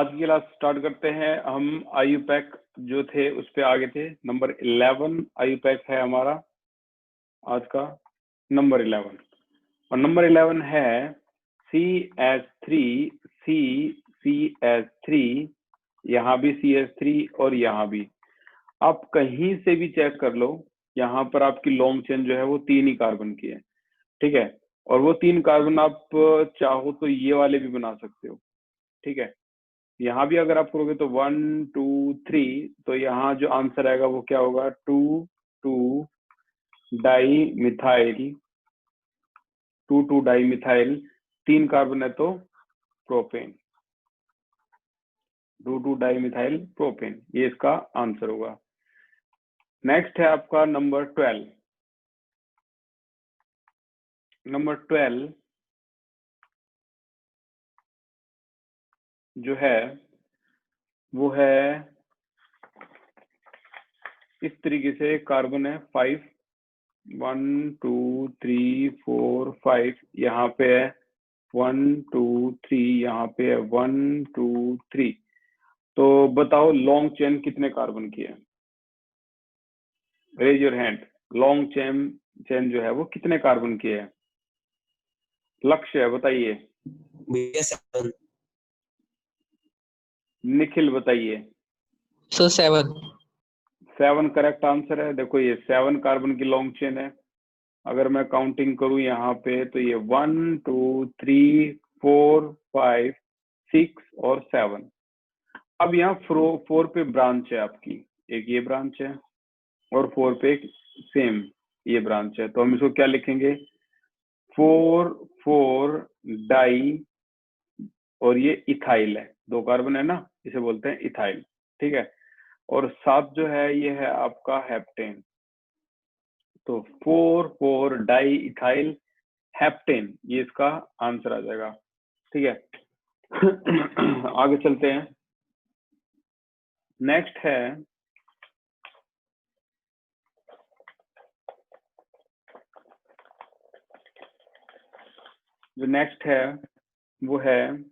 आज की class start करते हैं। हम आईयूपैक जो थे उस पे आगे थे। नंबर 11 आईयूपैक है हमारा आज का नंबर 11, और नंबर 11 है CH3 CH3। यहाँ भी CH3 और यहाँ भी। आप कहीं से भी चेक कर लो, यहाँ पर आपकी लॉन्ग चेन जो है वो 3 ही कार्बन की है, ठीक है। और वो 3 कार्बन आप चाहो तो ये वाले भी बना सकते हो, ठीक है। यहाँ भी अगर आप करोगे तो 1 2 3, तो यहाँ जो आंसर आएगा वो क्या होगा, 2 di methyl, 2 di methyl. 3 carbon है तो प्रोपेन, 2 डाई मिथाइल प्रोपेन, ये इसका आंसर होगा। नेक्स्ट है आपका नंबर 12। नंबर 12 जो है वो है इस तरीके से, कार्बन है 5, 1 2 3 4 5, यहाँ पे है 1 2 3, यहाँ पे है 1 2 3। तो बताओ लॉन्ग चेन कितने कार्बन की है? Raise your hand. Long chain जो है वो कितने कार्बन की है? लक्ष्य है, बताइए। भैया 7। निखिल बताइए। सो 7। 7 करेक्ट आंसर है। देखो ये 7 कार्बन की लॉन्ग चेन है। अगर मैं काउंटिंग करूं यहाँ पे तो ये 1 2 3 4 5 6 और 7। अब यहाँ 4 पे ब्रांच है आपकी, एक ये ब्रांच है और 4 पे एक सेम ये ब्रांच है। तो हम इसको क्या लिखेंगे, 4 डाई, और ये इथाइल है, 2 कार्बन है ना, इसे बोलते हैं इथाइल, ठीक है। और 7 जो है ये है आपका हेप्टेन। तो 4 डाई इथाइल हेप्टेन, ये इसका आंसर आ जाएगा, ठीक है। आगे चलते हैं। नेक्स्ट है जो नेक्स्ट है वो है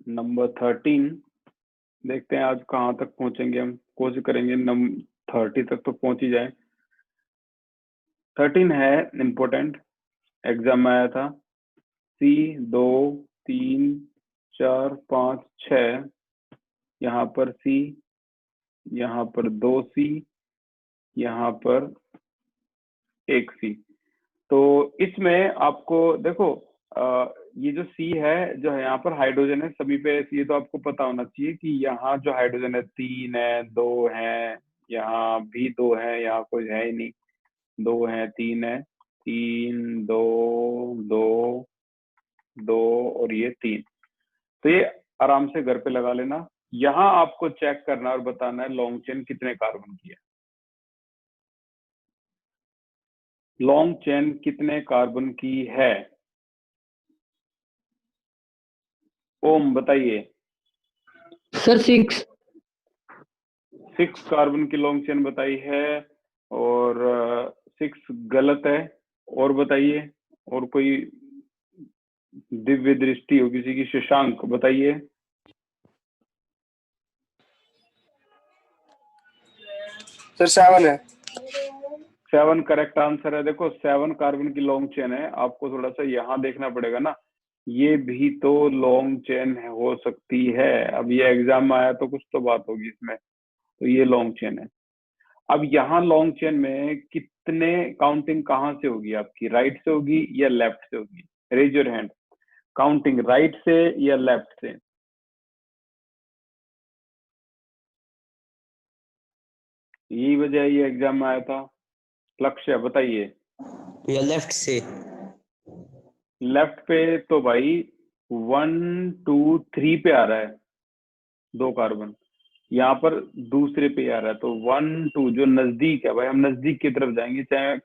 नंबर 13। देखते हैं आज कहाँ तक पहुंचेंगे हम, कोशिश करेंगे 30 तक तो पहुंच ही जाए। 13 है इम्पोर्टेंट, एग्जाम में आया था। C 2 3 4 5 6, यहाँ पर C, यहाँ पर 2C, यहाँ पर 1C। तो इसमें आपको देखो ये जो C है, जो है यहाँ पर हाइड्रोजन है सभी पे। ये तो आपको पता होना चाहिए कि यहाँ जो हाइड्रोजन है 3 है, 2 है, यहाँ भी 2 है, यहाँ कोई है ही नहीं। 2 है, 3 है, 3 2 2 2 और ये 3। तो ये आराम से घर पे लगा लेना। यहाँ आपको चेक करना और बताना है लॉन्ग चेन कितने कार्बन की है। लॉन्ग चेन कितने कार्बन की है? ओम बताइए। सर 6। 6 कार्बन की लॉन्ग चेन बताई है, और 6 गलत है। और बताइए, और कोई दिव्य दृष्टि हो किसी की? शशांक बताइए। सर 7 है। 7 करेक्ट आंसर है। देखो 7 कार्बन की लॉन्ग चेन है। आपको थोड़ा सा यहाँ देखना पड़ेगा ना, ये भी तो लॉन्ग चेन हो सकती है। अब ये एग्जाम में आया तो कुछ तो बात होगी इसमें। तो ये लॉन्ग चेन है। अब यहाँ लॉन्ग चेन में कितने काउंटिंग कहाँ से होगी आपकी, राइट से होगी या लेफ्ट से होगी? Raise your hand. Counting right से या लेफ्ट से? यही वजह है ये एग्जाम में आया था। लक्ष्य बताइए। या लेफ्ट से। लेफ्ट पे तो भाई 1 2 3 पे आ रहा है 2 कार्बन, यहाँ पर दूसरे पे आ रहा है। तो 1 2 जो नजदीक है भाई, हम नजदीक की तरफ जाएंगे, चाहे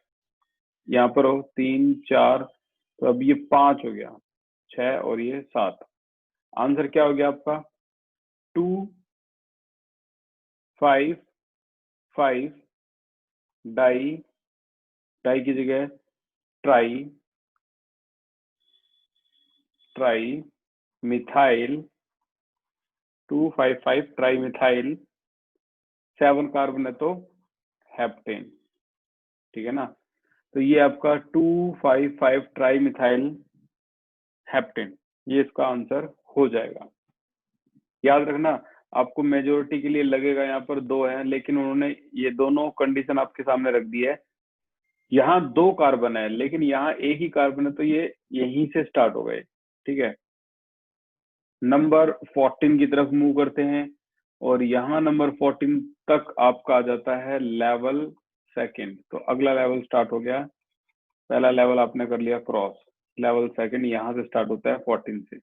यहाँ पर हो 3 4। तो अब ये 5 हो गया, 6 और ये 7। आंसर क्या हो गया आपका? 2 5 5 डाई, डाई की जगह try, tri methyl 255 tri methyl, 7 carbon है तो हेप्टेन, ठीक है ना। तो ये आपका 255 ट्राई मिथाइल हेप्टेन, ये इसका आंसर हो जाएगा। याद रखना, आपको मेजोरिटी के लिए लगेगा यहाँ पर 2 है, लेकिन उन्होंने ये दोनों कंडीशन आपके सामने रख दी है। यहाँ 2 कार्बन है लेकिन यहाँ एक ही कार्बन है, तो ये यहीं से स्टार्ट हो गए, ठीक है। नंबर 14 की तरफ मूव करते हैं और यहाँ नंबर 14 तक आपका आ जाता है लेवल सेकंड। तो अगला लेवल स्टार्ट हो गया, पहला लेवल आपने कर लिया क्रॉस, लेवल सेकंड यहाँ से स्टार्ट होता है 14 से।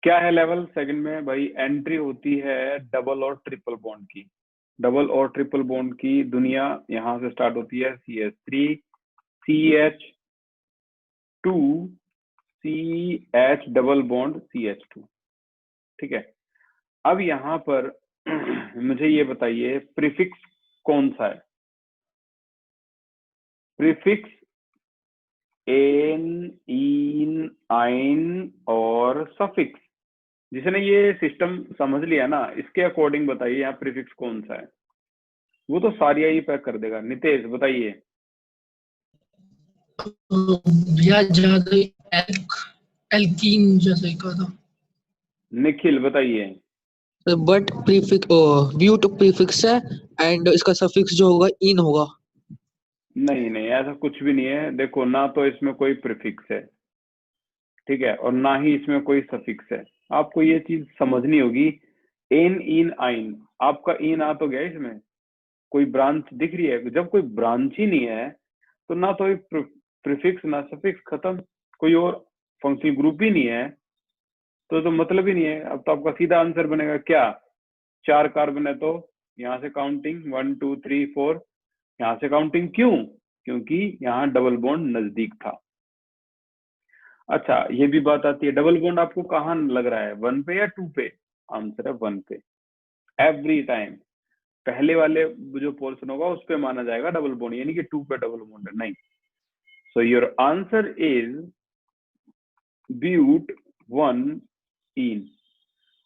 क्या है लेवल सेकंड में भाई? एंट्री होती है डबल और ट्रिपल बॉन्ड की। डबल और ट्रिपल बॉन्ड की दुनिया यहाँ से स्टार्ट होती है, CH3 CH2 CH double bond CH2, ठीक है। अब यहाँ पर मुझे ये बताइए प्रीफिक्स कौन सा है? प्रीफिक्स एन, इन, आइन और सफिक्स। जिसने ये सिस्टम समझ लिया ना, इसके अकॉर्डिंग बताइए यहाँ प्रीफिक्स कौन सा है। वो तो सारिया ही पैक कर देगा। नितेश बताइए। भैया ज्यादा एल्कीन जैसे ही कहा था। निखिल बताइए। बट प्रीफिक्स ब्यूट प्रीफिक्स है एंड इसका सफिक्स जो होगा इन होगा। नहीं नहीं, ऐसा कुछ भी नहीं है। देखो, ना तो इसमें कोई प्रीफिक्स है, ठीक है, और ना ही इसमें कोई सफिक्स है। आपको ये चीज समझनी होगी। एन, इन, आइन, आपका इन आ तो गया इसमें, कोई ब्रांच दिख रही है? जब कोई ब्रांच ही नहीं है तो ना तो प्रीफिक्स ना सफिक्स, खत्म। कोई और फंक्शनल ग्रुप ही नहीं है तो मतलब ही नहीं है। अब तो आपका सीधा आंसर बनेगा क्या? 4 कार्बन है तो यहाँ से काउंटिंग 1 2 3 4, यहाँ से काउंटिंग। क्यों? क्योंकि यहाँ डबल बॉन्ड नजदीक था। अच्छा, ये भी बात आती है, डबल बॉन्ड आपको कहाँ लग रहा है, 1 पे या 2 पे? आंसर है 1 पे। एवरी टाइम पहले वाले जो पोर्शन होगा उस पे माना जाएगा डबल बॉन्ड, यानी कि 2 पे डबल बॉन्ड है, नहीं। So your answer is but 1 ene.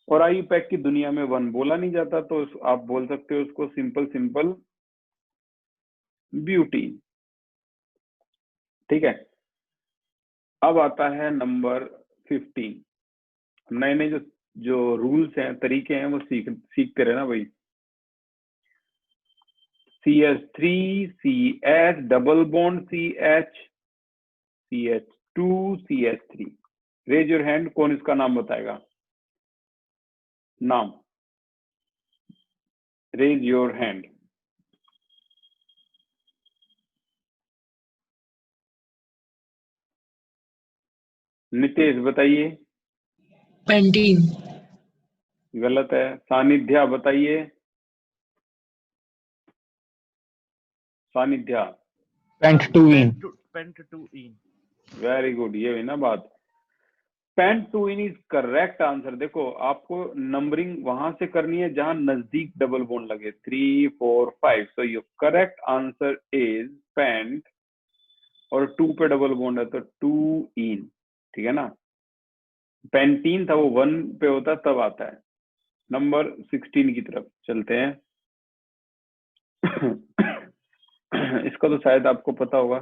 और आई पैक की दुनिया में 1 बोला नहीं जाता, तो आप बोल सकते हो उसको सिंपल सिंपल ब्यूटीन, ठीक है। अब आता है नंबर 15। नए नए जो रूल्स हैं, तरीके हैं, वो सीखते रहना भाई। CH3 CH double bond CH CH2 CH3। Raise your hand, कौन इसका नाम बताएगा? नाम, रेज योर हैंड। नितेश बताइए। पेंटीन। गलत है। सानिध्या बताइए। सानिध्या। पेंटटूइन। पेंटटूइन। वेरी गुड, ये हुई ना बात। पेंटटूइन इज करेक्ट आंसर। देखो, आपको नंबरिंग वहां से करनी है जहां नजदीक डबल बॉन्ड लगे, 3 4 5। So your correct answer is pent, और 2 पे डबल बॉन्ड है तो 2 इन, ठीक है ना। पेंटीन था वो 1 पे होता तब आता है। नंबर 16 की तरफ चलते हैं। इसका तो शायद आपको पता होगा।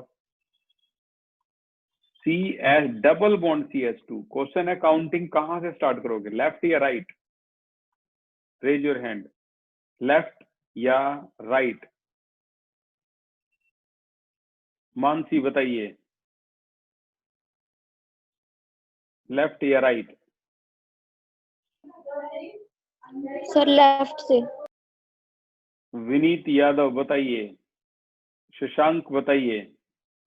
CH double bond CH2। Question है काउंटिंग कहां से स्टार्ट करोगे, लेफ्ट या right? Raise your hand, left या राइट? मानसी बताइए, लेफ्ट या राइट? सर लेफ्ट से। विनीत यादव बताइए। शशांक बताइए,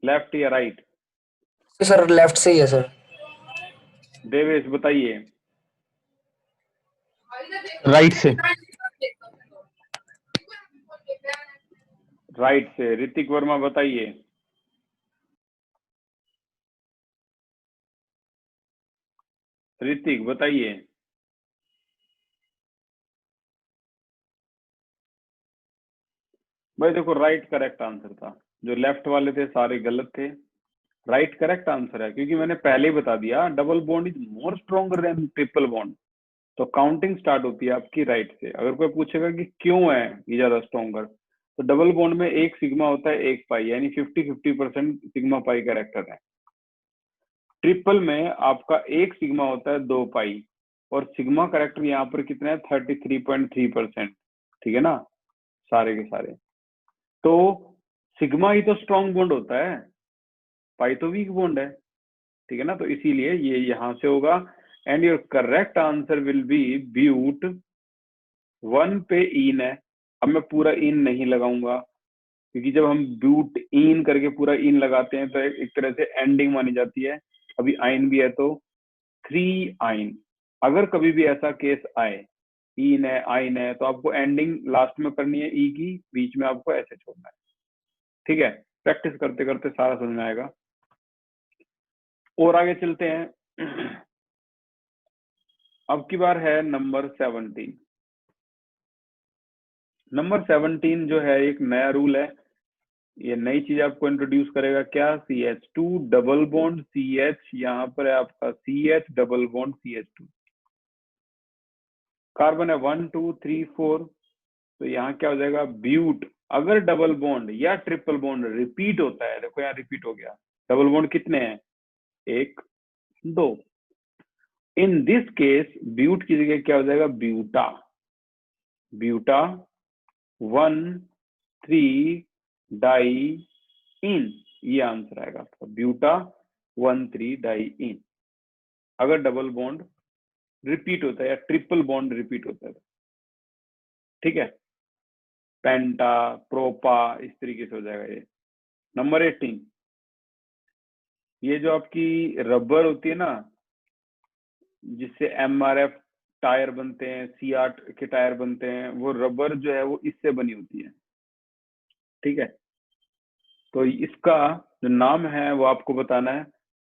लेफ्ट या राइट? सर लेफ्ट से ही है सर। देवेश बताइए। राइट से। राइट से। ऋतिक वर्मा बताइए। ऋतिक बताइए। भाई देखो, राइट करेक्ट आंसर था। जो लेफ्ट वाले थे सारे गलत थे, राइट करेक्ट आंसर है, क्योंकि मैंने पहले ही बता दिया double bond is more stronger than triple bond. तो काउंटिंग स्टार्ट होती है आपकी राइट से। अगर कोई पूछेगा कि क्यों है ये ज्यादा स्ट्रॉन्गर, तो डबल बॉन्ड में एक सिग्मा होता है एक पाई, यानी 50-50% सिग्मा पाई कैरेक्टर है। ट्रिपल में आपका एक सिग्मा होता है 2 पाई, और सिग्मा कैरेक्टर यहाँ पर कितना है 33.3%। ठीक है ना, सारे के सारे। तो सिग्मा ही तो स्ट्रॉन्ग बॉन्ड होता है, पाई तो वीक बॉन्ड है। ठीक है ना, तो इसीलिए ये यहां से होगा। And your correct answer will be but 1 पे इन है। अब मैं पूरा इन नहीं लगाऊंगा, क्योंकि जब हम ब्यूट इन करके पूरा इन लगाते हैं तो एक तरह से एंडिंग मानी जाती है। अभी आइन भी है तो 3 आइन। अगर कभी भी ऐसा केस आए, इन है आइन है, तो आपको एंडिंग लास्ट में करनी है ई की, बीच में आपको ऐसे छोड़ना है। ठीक है, प्रैक्टिस करते करते सारा समझ में आएगा। और आगे चलते हैं। अब की बार है नंबर 17। नंबर 17 जो है एक नया रूल है, ये नई चीज आपको इंट्रोड्यूस करेगा। क्या? CH2 डबल बॉन्ड CH, यहाँ पर है आपका CH double bond CH2। Carbon है 1 2 3 4, तो यहाँ क्या हो जाएगा ब्यूट। अगर डबल बॉन्ड या ट्रिपल बॉन्ड रिपीट होता है, देखो यहाँ रिपीट हो गया। डबल बॉन्ड कितने हैं? 1 2। इन दिस केस ब्यूट की जगह क्या हो जाएगा? ब्यूटा। ब्यूटा 1 3 डाई इन, ये आंसर आएगा आपका, ब्यूटा 1 3 डाई इन। अगर डबल बॉन्ड रिपीट होता है या ट्रिपल बॉन्ड रिपीट होता है। ठीक है, पेंटा प्रोपा इस तरीके से हो जाएगा ये। नंबर 18, ये जो आपकी रबर होती है ना, जिससे MRF टायर बनते हैं, C8 के टायर बनते हैं, वो रबर जो है वो इससे बनी होती है। ठीक है, तो इसका जो नाम है वो आपको बताना है।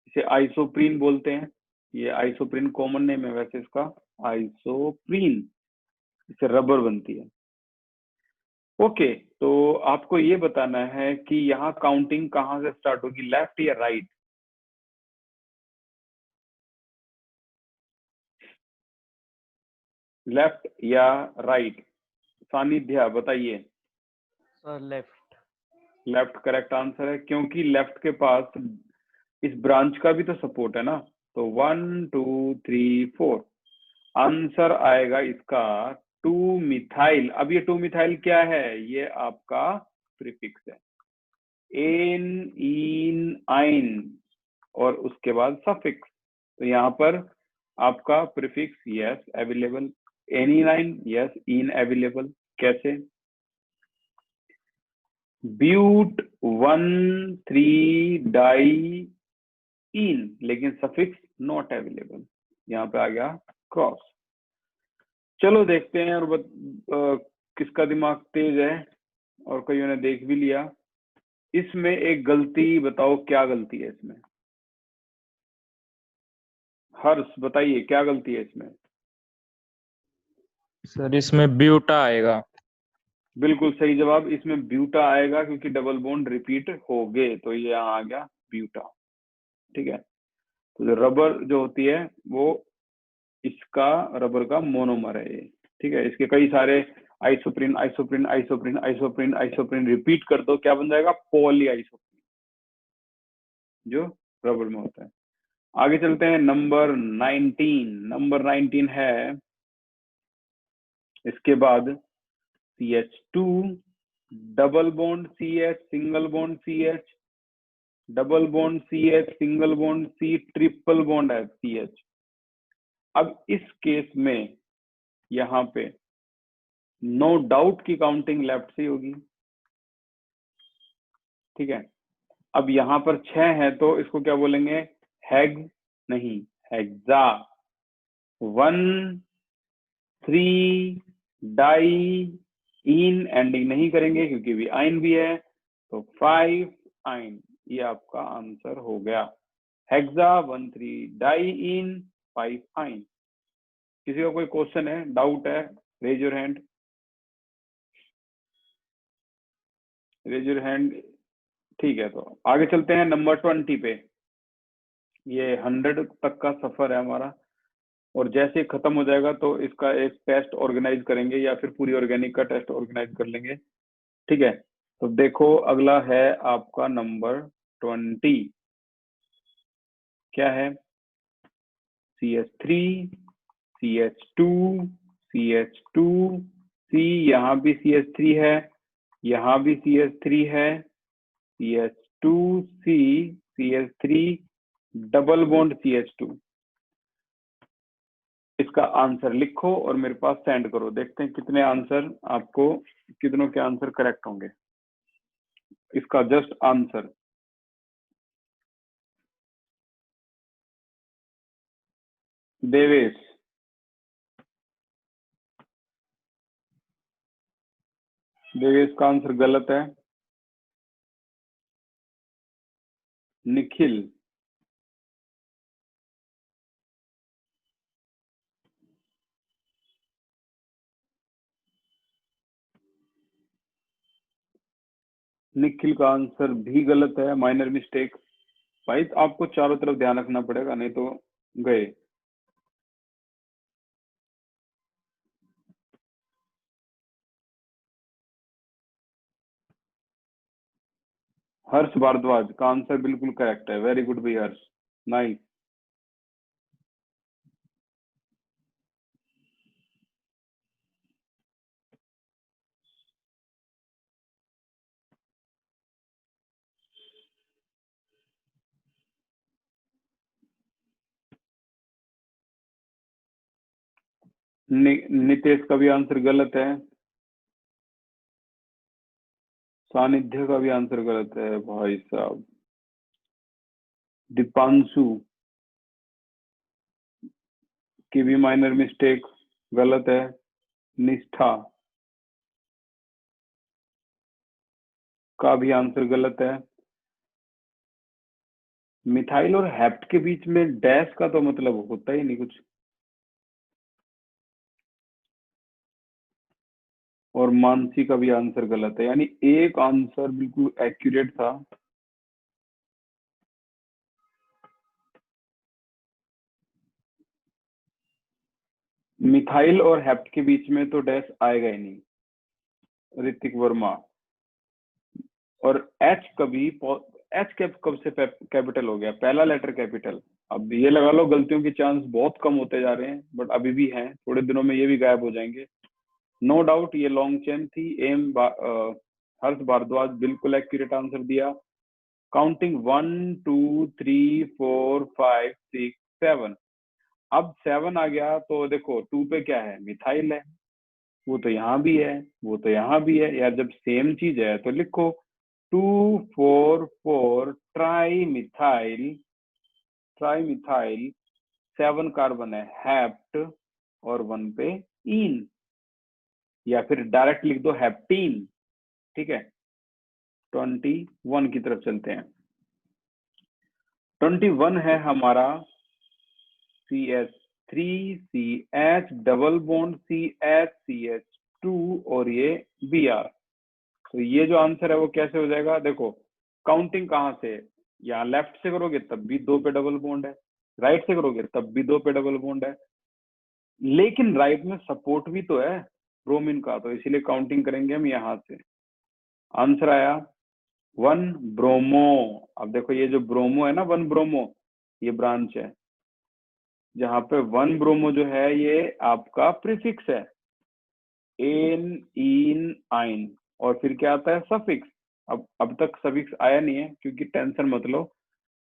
इसे आइसोप्रीन बोलते हैं। ये आइसोप्रीन कॉमन नेम है वैसे इसका, आइसोप्रीन। इससे रबर बनती है। ओके, तो आपको ये बताना है कि यहाँ काउंटिंग कहाँ से स्टार्ट होगी, लेफ्ट या राइट? लेफ्ट या राइट? सानिध्या बताइए। Sir left. Left correct answer है, क्योंकि लेफ्ट के पास इस ब्रांच का भी तो सपोर्ट है ना। तो 1 2 3 4 आंसर आएगा इसका 2 मिथाइल। अब ये 2 मिथाइल क्या है? ये आपका प्रीफिक्स है, एन इन आइन और उसके बाद सफिक्स। तो यहाँ पर आपका प्रीफिक्स यस अवेलेबल, एनिनाइन यस इन अवेलेबल। कैसे? ब्यूट 1 3 डाई इन, लेकिन सफिक्स नॉट अवेलेबल, यहाँ पे आ गया क्रॉस। चलो देखते हैं और किसका दिमाग तेज है, और कईयों ने देख भी लिया। इसमें एक गलती बताओ, क्या गलती है इसमें? हर्ष बताइए क्या गलती है इसमें? सर इसमें ब्यूटा आएगा। बिल्कुल सही जवाब, इसमें ब्यूटा आएगा क्योंकि डबल बॉन्ड रिपीट हो गए, तो ये यहाँ आ गया ब्यूटा। ठीक है, तो जो रबर जो होती है वो इसका रबर का मोनोमर है ये। ठीक है, इसके कई सारे isoprene isoprene isoprene isoprene isoprene repeat कर दो, क्या बन जाएगा? पॉली आइसोप्रीन, जो रबर में होता है। आगे चलते हैं नंबर 19। नंबर 19 है इसके बाद CH2 double bond CH single bond CH, double bond CH single bond C, triple bond है CH। अब इस केस में यहाँ पे नो डाउट की काउंटिंग लेफ्ट से होगी। ठीक है, अब यहाँ पर 6 है तो इसको क्या बोलेंगे? हेग नहीं, हेक्सा। 1 3 डाई इन, एंडिंग नहीं करेंगे क्योंकि भी आइन भी है, तो 5 आइन, ये आपका आंसर हो गया। हेक्सा 1 3 डाई इन 5 आइन। किसी का कोई क्वेश्चन है, डाउट है? Raise your hand, raise your hand. ठीक है, तो आगे चलते हैं नंबर 20 पे। ये 100 तक का सफर है हमारा, और जैसे खत्म हो जाएगा तो इसका एक टेस्ट ऑर्गेनाइज करेंगे या फिर पूरी ऑर्गेनिक का टेस्ट ऑर्गेनाइज कर लेंगे। ठीक है, तो देखो अगला है आपका नंबर 20। क्या है? CH3, CH2, CH2, C, यहाँ भी CH3 है, यहाँ भी CH3 है, CH2, C, CH3, double bond CH2। इसका आंसर लिखो और मेरे पास सेंड करो, देखते हैं कितने आंसर आपको, कितनों के आंसर करेक्ट होंगे। इसका जस्ट आंसर देवेश, देवेश का आंसर गलत है। निखिल, निखिल का आंसर भी गलत है, माइनर मिस्टेक। भाई आपको चारों तरफ ध्यान रखना पड़ेगा, नहीं तो गए। हर्ष भारद्वाज का आंसर बिल्कुल करेक्ट है, वेरी गुड भाई हर्ष, नाइस। नितेश का भी आंसर गलत है, सानिध्य का भी आंसर गलत है भाई साहब। दीपांशु की भी माइनर मिस्टेक गलत है। निष्ठा का भी आंसर गलत है। मिथाइल और हेप्ट के बीच में डैश का तो मतलब होता ही नहीं कुछ। और मानसी का भी आंसर गलत है, यानी एक आंसर बिल्कुल एक्यूरेट था। मिथाइल और हेप्ट के बीच में तो डैश आएगा ही नहीं। ऋतिक वर्मा। और एच कभी, एच कब से कैपिटल हो गया? पहला लेटर कैपिटल। अब ये लगा लो गलतियों के चांस बहुत कम होते जा रहे हैं, बट अभी भी हैं, थोड़े दिनों में ये भी गायब हो जाएंगे। नो डाउट ये लॉन्ग चेन थी। हर्ष भारद्वाज बिल्कुल एक्यूरेट आंसर दिया। काउंटिंग 1 2 3 4 5 6 7। अब 7 आ गया तो देखो 2 पे क्या है? मिथाइल है, वो तो यहाँ भी है, वो तो यहाँ भी है यार। जब सेम चीज है तो लिखो 2 4 4 tri methyl, tri methyl. 7 carbon है, हेप्ट, और 1 पे इन, या फिर डायरेक्ट लिख दो हेप्टीन। ठीक है, 21 की तरफ चलते हैं। 21 है हमारा CH3 CH double bond CH CH2 और ये Br। तो ये जो आंसर है वो कैसे हो जाएगा? देखो काउंटिंग कहाँ से, यहाँ लेफ्ट से करोगे तब भी 2 पे डबल बॉन्ड है, राइट से करोगे तब भी 2 पे डबल बॉन्ड है, लेकिन राइट में सपोर्ट भी तो है ब्रोमीन का, तो इसीलिए काउंटिंग करेंगे हम यहाँ से। आंसर आया 1 ब्रोमो। अब देखो ये जो ब्रोमो है ना, 1 ब्रोमो, ये ब्रांच है जहां पे 1 ब्रोमो जो है ये आपका प्रीफिक्स है, एन इन आइन, और फिर क्या आता है? सफिक्स। अब तक सफिक्स आया नहीं है क्योंकि टेंशन मत लो,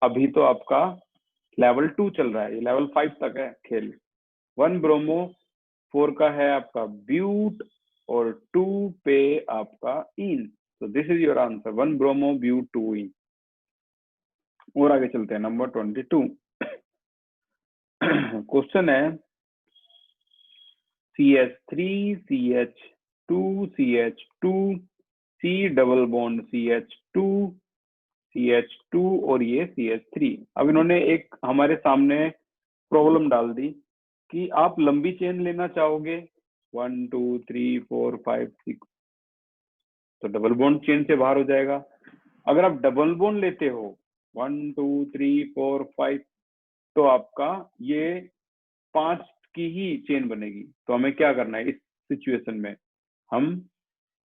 अभी तो आपका लेवल 2 चल रहा है, ये लेवल 5 तक है खेल। 1 ब्रोमो, 4 का है आपका ब्यूट, और 2 पे आपका इन। तो this is your answer, 1 bromo but 2 ene. और आगे चलते हैं नंबर 22। क्वेश्चन है CH3 CH2 CH2 C double bond CH2 CH2 और ये CH3। अब इन्होंने एक हमारे सामने प्रॉब्लम डाल दी कि आप लंबी चेन लेना चाहोगे 1 2 3 4 5 6, तो डबल बॉन्ड चेन से बाहर हो जाएगा। अगर आप डबल बॉन्ड लेते हो 1 2 3 4 5, तो आपका ये 5 की ही चेन बनेगी। तो हमें क्या करना है इस सिचुएशन में, हम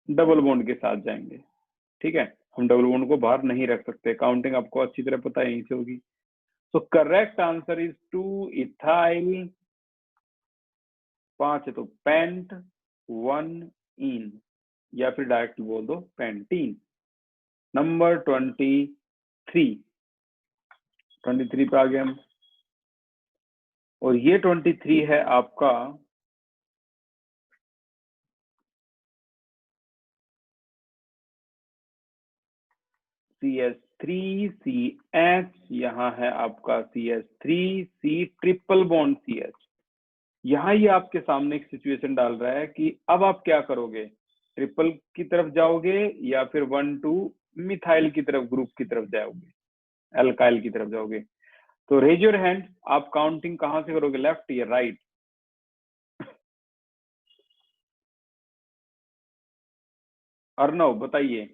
डबल बॉन्ड के साथ जाएंगे। ठीक है, हम डबल बॉन्ड को बाहर नहीं रख सकते, काउंटिंग आपको अच्छी तरह पता है यहीं से होगी। So correct answer is 2 ethyl, 5 है तो पेंट, 1 इन, या फिर डायरेक्ट बोल दो पेंटीन। नंबर 23 पे आ गए हम, और ये 23 है आपका CH3CH, यहाँ है आपका CH3C ट्रिपल बॉन्ड CH। यहाँ ये आपके सामने एक सिचुएशन डाल रहा है कि अब आप क्या करोगे, ट्रिपल की तरफ जाओगे या फिर 1 2 मिथाइल की तरफ, ग्रुप की तरफ जाओगे, अल्काइल की तरफ जाओगे। तो रेज योर हैंड, आप काउंटिंग कहाँ से करोगे, लेफ्ट या राइट? अर्नव बताइए।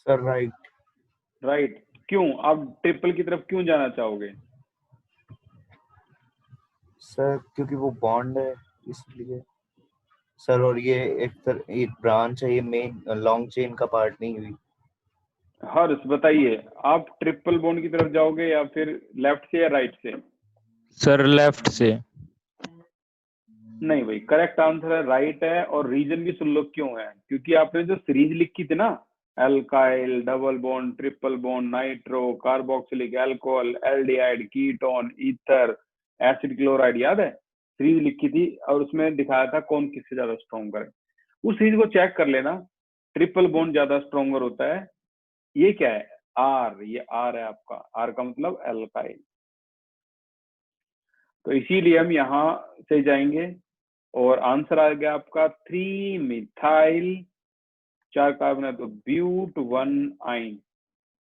Sir right. राइट, क्यों? आप ट्रिपल की तरफ क्यों जाना चाहोगे? सर क्योंकि वो बॉन्ड है इसलिए सर, और ये एक ब्रांच है, ये मेन लॉन्ग चेन का पार्ट नहीं हुई। हर्ष बताइए, आप ट्रिपल बॉन्ड की तरफ जाओगे या फिर लेफ्ट से या राइट से? सर लेफ्ट से। नहीं भाई, करेक्ट आंसर है राइट है, और रीजन भी सुन लो क्यों है। क्योंकि आपने जो सीरीज लिखी थी ना, alkyl, double bond, triple bond, nitro, carboxylic alcohol, aldehyde, ketone, ether, acid chloride, याद है? सीरीज लिखी थी और उसमें दिखाया था कौन किससे ज्यादा स्ट्रॉन्गर है। उस सीरीज को चेक कर लेना, ट्रिपल बॉन्ड ज्यादा स्ट्रॉन्गर होता है। ये क्या है? आर, ये आर है आपका, आर का मतलब एल्काइल। तो इसीलिए हम यहाँ से जाएंगे, और आंसर आ गया आपका 3 मिथाइल, 4 कार्बन है तो ब्यूट 1 आइन,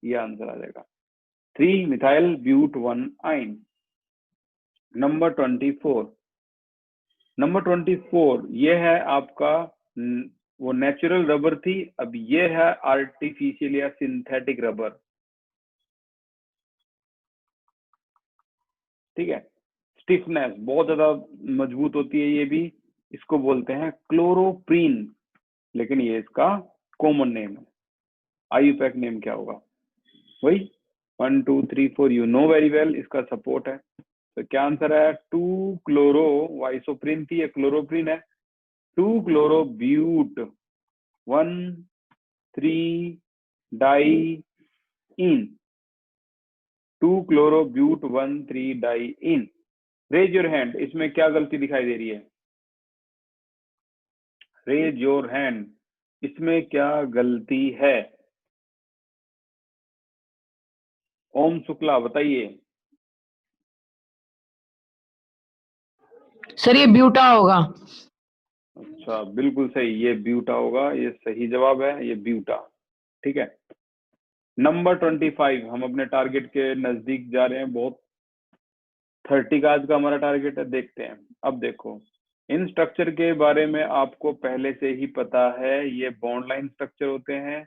ये आंसर आ जाएगा 3 मिथाइल ब्यूट 1 आइन। नंबर 24 ये है आपका वो नेचुरल रबर थी, अब ये है आर्टिफिशियल या सिंथेटिक रबर। ठीक है, स्टिफनेस बहुत ज्यादा मजबूत होती है ये भी, इसको बोलते हैं क्लोरोप्रीन, लेकिन ये इसका कॉमन नेम है। आईयूपैक नेम क्या होगा? वही 1 2 3 4 यू नो वेरी वेल, इसका सपोर्ट है। तो क्या आंसर है? 2 क्लोरो, वाइसोप्रीन थी, ये क्लोरोप्रीन है, 2 chloro but 1 3 diene, 2 chloro but 1 3 diene. Raise your hand, इसमें क्या गलती दिखाई दे रही है? रेज योर हैंड, इसमें क्या गलती है? ओम शुक्ला बताइए। सर ये ब्यूटा होगा। अच्छा बिल्कुल सही, ये ब्यूटा होगा, ये सही जवाब है, ये ब्यूटा। ठीक है, नंबर 25, हम अपने टारगेट के नजदीक जा रहे हैं बहुत। 30 का आज का हमारा टारगेट है, देखते हैं। अब देखो, इन स्ट्रक्चर के बारे में आपको पहले से ही पता है, ये बॉन्ड लाइन स्ट्रक्चर होते हैं।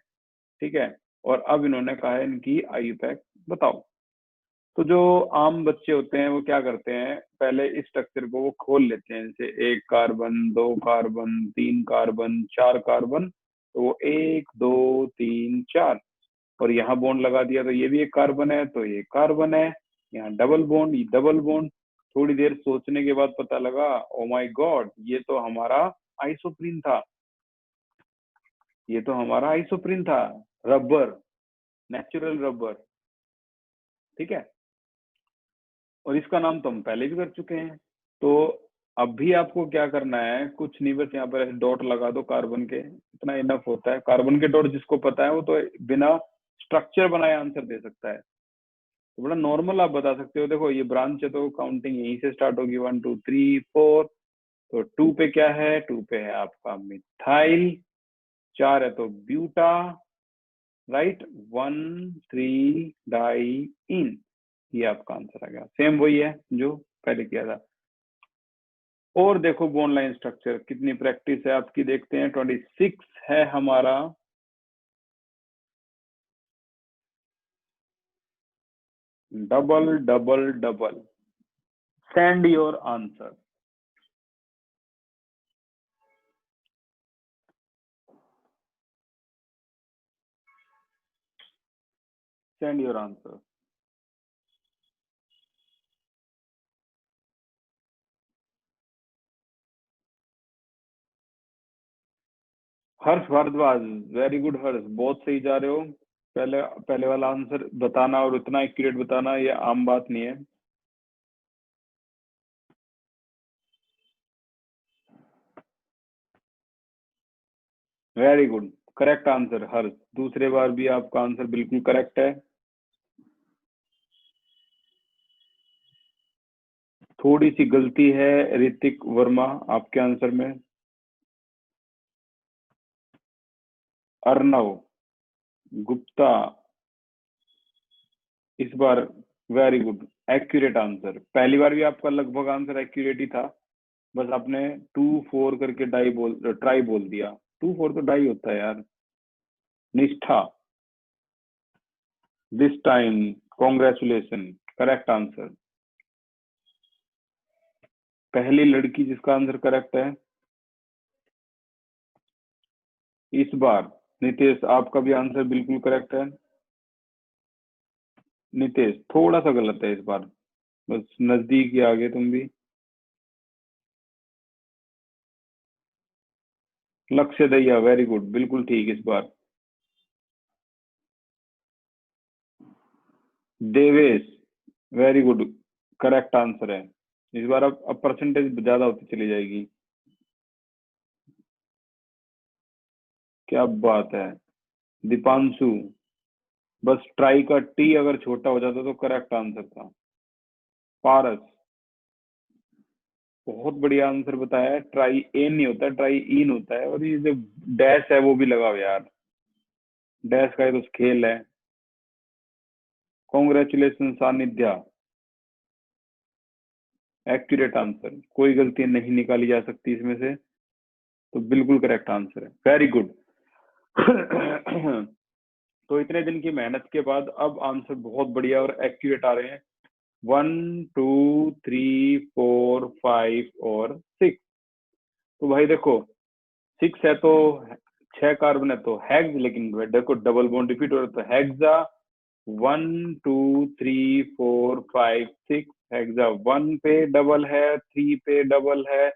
ठीक है, और अब इन्होंने कहा है इनकी आईयूपैक बताओ। तो जो आम बच्चे होते हैं वो क्या करते हैं, पहले इस स्ट्रक्चर को वो खोल लेते हैं, जैसे 1 कार्बन, 2 कार्बन, 3 कार्बन, 4 कार्बन, तो वो 1 2 3 4, और यहाँ बॉन्ड लगा दिया तो ये भी एक कार्बन है, तो ये कार्बन है, यहाँ डबल बॉन्ड, ये डबल बॉन्ड। थोड़ी देर सोचने के बाद पता लगा, ओ माय गॉड, ये तो हमारा आइसोप्रीन था, ये तो हमारा आइसोप्रीन था, रबर, नेचुरल रबर। ठीक है, और इसका नाम तो हम पहले भी कर चुके हैं। तो अब भी आपको क्या करना है, कुछ नहीं, बस यहाँ पर ऐसे डॉट लगा दो कार्बन के, इतना इनफ होता है। कार्बन के डॉट जिसको पता है वो तो बिना स्ट्रक्चर बनाए आंसर दे सकता है, तो बड़ा नॉर्मल आप बता सकते हो। देखो ये ब्रांच है तो काउंटिंग यहीं से स्टार्ट होगी, 1 2 3 4। तो 2 पे क्या है? 2 पे है आपका मिथाइल, 4 है तो ब्यूटा, राइट, 1 3 डाई इन, ये आपका आंसर आ गया। सेम वही है जो पहले किया था। और देखो बॉन्ड लाइन स्ट्रक्चर, कितनी प्रैक्टिस है आपकी, देखते हैं। 26 है हमारा double double double. Send your answer. Send your answer. Harsh Bhardwaj, very good Harsh, बहुत सही जा रहे हो। पहले पहले वाला आंसर बताना और उतना एक्यूरेट बताना, ये आम बात नहीं है। वेरी गुड, करेक्ट आंसर हर्ष। दूसरे बार भी आपका आंसर बिल्कुल करेक्ट है। थोड़ी सी गलती है ऋतिक वर्मा आपके आंसर में। अर्णव गुप्ता, इस बार वेरी गुड, एक्यूरेट आंसर। पहली बार भी आपका लगभग आंसर एक्यूरेट ही था, बस आपने 2-4 करके ट्राई बोल दिया। 2-4 तो डाई होता है यार। निष्ठा, this time congratulation, correct answer. पहली लड़की जिसका आंसर करेक्ट है इस बार। नितेश, आपका भी आंसर बिल्कुल करेक्ट है। नितेश थोड़ा सा गलत है इस बार, बस नजदीक ही आ गए तुम भी। लक्ष्य दैया, वेरी गुड, बिल्कुल ठीक इस बार। Devesh, very good, correct answer है इस बार। अब परसेंटेज ज्यादा होती चली जाएगी। क्या बात है। दीपांशु, बस ट्राई का टी अगर छोटा हो जाता तो करेक्ट आंसर था। पारस, बहुत बढ़िया आंसर बताया है। ट्राई एन नहीं होता, ट्राई इन होता है। और ये जो डैश है वो भी लगाओ यार, डैश का ही तो खेल है। कॉन्ग्रेचुलेशन सानिध्या, एक्यूरेट आंसर, कोई गलती नहीं निकाली जा सकती इसमें से, तो बिल्कुल करेक्ट आंसर है। Very good. तो इतने दिन की मेहनत के बाद अब आंसर बहुत बढ़िया और एक्यूरेट आ रहे हैं। 1 2 3 4 5 और 6। तो भाई देखो 6 है तो 6 कार्बन है तो हेक्स, लेकिन देखो डबल बॉन्ड रिपीट हो रहा है तो हेक्सा। 1 2 3 4 5 6 हेक्सा। 1 पे डबल है, 3 पे डबल है,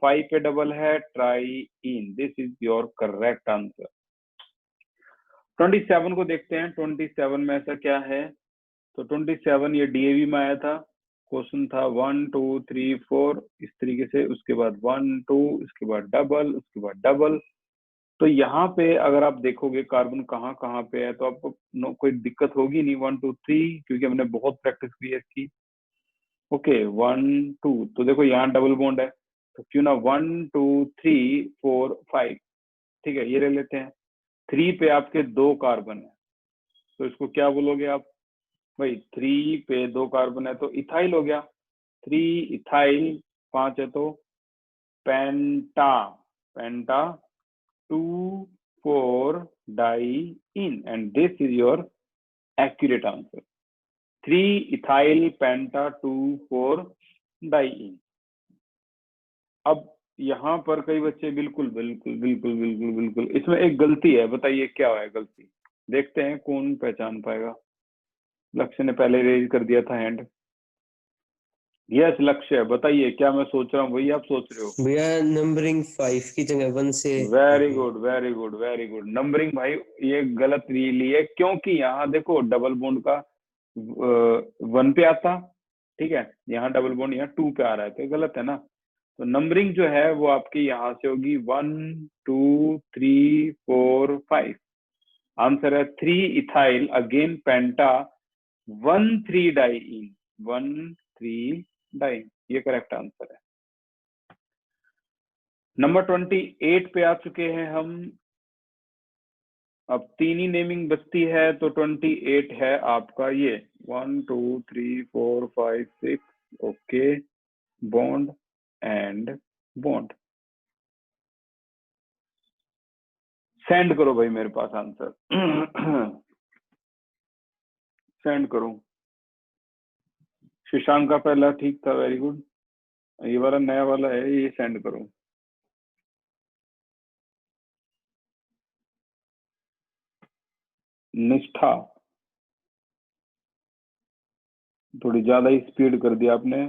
5 पे डबल है, try in. This is your correct answer. 27 को देखते हैं, 27 में ऐसा क्या है। तो 27 ये डीएवी में आया था। क्वेश्चन था 1 2 3 4 इस तरीके से, उसके बाद 1 2, इसके बाद डबल, उसके बाद डबल। तो यहाँ पे अगर आप देखोगे कार्बन कहाँ कहाँ पे है तो आपको कोई दिक्कत होगी नहीं। 1 2 3 क्योंकि हमने बहुत प्रैक्टिस की है इसकी। ओके 1 2, तो देखो यहाँ डबल बॉन्ड है, तो क्यों ना 1 2 3 4 5, ठीक है ये ले लेते हैं। 3 पे आपके 2 कार्बन है, तो इसको क्या बोलोगे आप भाई। 3 पे 2 कार्बन है तो इथाइल हो गया। 3 इथाइल, 5 है तो पेंटा। पेंटा 2 4 diene, and this is your accurate answer. 3 ethyl penta 2 4 diene. अब यहाँ पर कई बच्चे बिल्कुल बिल्कुल बिल्कुल बिल्कुल बिल्कुल इसमें एक गलती है, बताइए क्या है गलती। देखते हैं कौन पहचान पाएगा। लक्ष्य ने पहले रेज कर दिया था हैंड। यस लक्ष्य, बताइए क्या मैं सोच रहा हूँ वही आप सोच रहे हो। भैया नंबरिंग 5 की जगह 1 से। Very good very good very good. Numbering भाई ये गलत ली है, क्योंकि यहाँ देखो डबल बॉन्ड का 1 पे आता, ठीक है, यहाँ डबल बॉन्ड यहाँ 2 पे आ रहा है, तो गलत है ना। तो नंबरिंग जो है वो आपकी यहाँ से होगी 1 2 3 4 5। आंसर है 3 इथाइल अगेन पेंटा 1 3 डाइइन। 1 3 डाइइन, ये करेक्ट आंसर है। नंबर 28 पे आ चुके हैं हम। अब 3 ही नेमिंग बचती है, तो 28 है आपका ये 1 2 3 4 5 6। Okay, bond and bond. Send करो भाई मेरे पास आंसर। सेंड करो। शशांक का पहला ठीक था, वेरी गुड। ये वाला नया वाला है, ये सेंड करो। निष्ठा, थोड़ी ज्यादा ही स्पीड कर दिया आपने।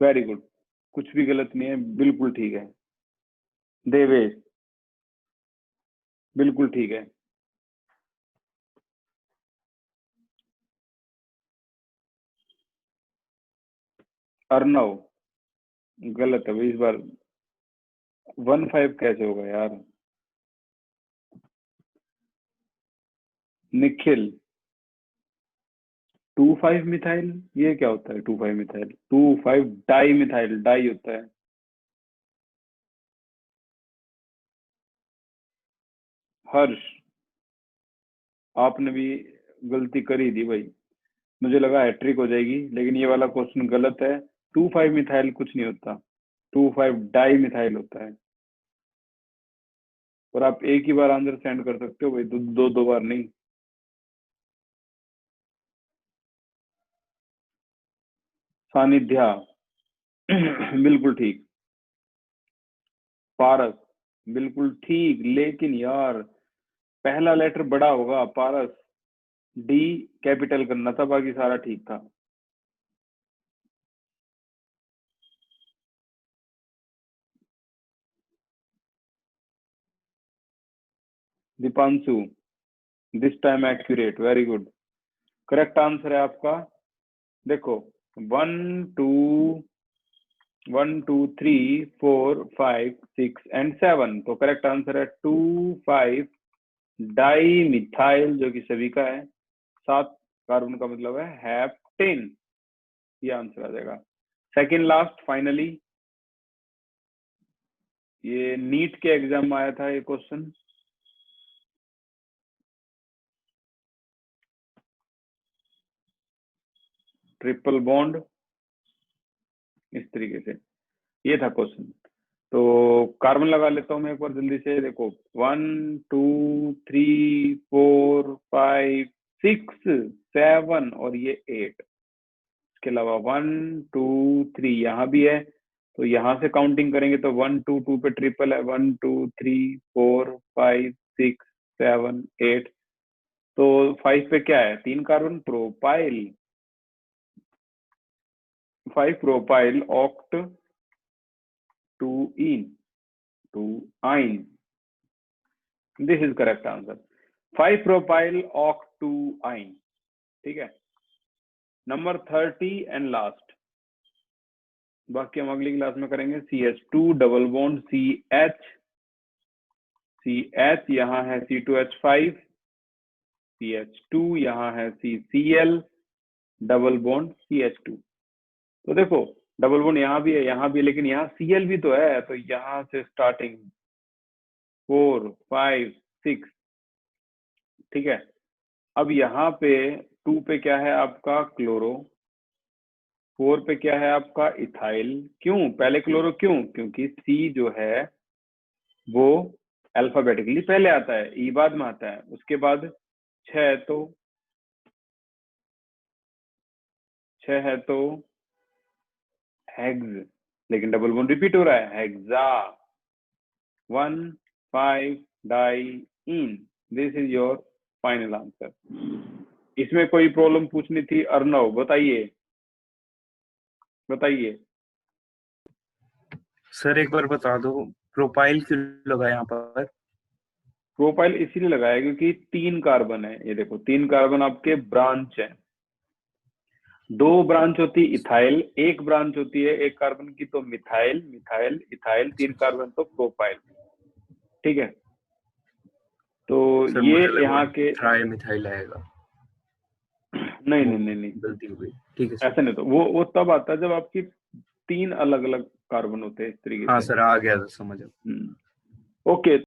वेरी गुड, कुछ भी गलत नहीं है, बिल्कुल ठीक है। देवेश, बिल्कुल ठीक है। अर्णव, गलत है भाई इस बार। 1-5 कैसे होगा यार। निखिल, 2,5 मिथाइल, ये क्या होता है 2,5 मिथाइल? 2,5 डाई मिथाइल, डाई होता है। हर्ष, आपने भी गलती करी थी भाई, मुझे लगा हैट्रिक हो जाएगी, लेकिन ये वाला क्वेश्चन गलत है। 2,5 मिथाइल कुछ नहीं होता, 2,5 डाई मिथाइल होता है। और आप एक ही बार आंसर सेंड कर सकते हो भाई, दो बार नहीं। सानिध्या, बिल्कुल ठीक। पारस, बिल्कुल ठीक, लेकिन यार पहला लेटर बड़ा होगा पारस, डी कैपिटल करना था, बाकी सारा ठीक था। Deepanshu, this time accurate, very good. Correct answer है आपका, देखो 1 2 3 4 5 6 एंड 7, तो करेक्ट आंसर है 2,5 डाई मिथाइल, जो कि सभी का है। 7 कार्बन का मतलब है हेप्टेन, ये आंसर आ जाएगा। सेकंड लास्ट फाइनली, ये नीट के एग्जाम में आया था ये क्वेश्चन। ट्रिपल बॉन्ड, इस तरीके से ये था क्वेश्चन। तो कार्बन लगा लेता हूं मैं एक बार जल्दी से, देखो 1 2 3 4 5 6 7 और ये 8। इसके अलावा 1 2 3 यहाँ भी है, तो यहाँ से काउंटिंग करेंगे तो 1 2 2 पे ट्रिपल है, 1 2 3 4 5 6 7 8। तो 5 पे क्या है, 3 कार्बन, प्रोपाइल, 5 प्रोपाइल ऑक्ट 2 इन 2 आइन, this is correct answer, 5 propyl oct 2 आइन। ठीक है, नंबर 30 एंड लास्ट, बाकी हम अगली क्लास में करेंगे। CH2 double bond CH, CH यहाँ है C2H5, CH2 यहाँ है CCl डबल बॉन्ड CH2। तो देखो डबल बॉन्ड यहाँ भी है, यहाँ भी है, लेकिन यहाँ Cl भी तो है, तो यहाँ से स्टार्टिंग 4 5 6, ठीक है। अब यहाँ पे 2 पे क्या है आपका क्लोरो, 4 पे क्या है आपका इथाइल। क्यों पहले क्लोरो, क्यों? क्योंकि C जो है वो अल्फाबेटिकली पहले आता है, ई बाद में आता है। उसके बाद 6 है तो हेक्स, लेकिन डबल बॉन्ड रिपीट हो रहा है, hexa 1 5 diene, this is your final answer. इसमें कोई प्रॉब्लम पूछनी थी अर्णव, बताइए बताइए। सर एक बार बता दो, प्रोपाइल क्यों लगा यहाँ पर? प्रोपाइल इसीलिए लगाया क्योंकि 3 कार्बन है, ये देखो 3 कार्बन आपके ब्रांच है। 2 ब्रांच होती इथाइल, 1 ब्रांच होती है एक कार्बन की, तो मिथाइल मिथाइल इथाइल, 3 कार्बन तो प्रोपाइल। ठीक है, तो ये यहाँ के ट्राई मिथाइल आएगा। नहीं नहीं नहीं नहीं, गलती हो गई, ठीक है ऐसा नहीं, तो वो तब आता है जब आपकी 3 अलग अलग कार्बन होते हैं इस तरीके से। हाँ सर, आ गया समझ। ओके।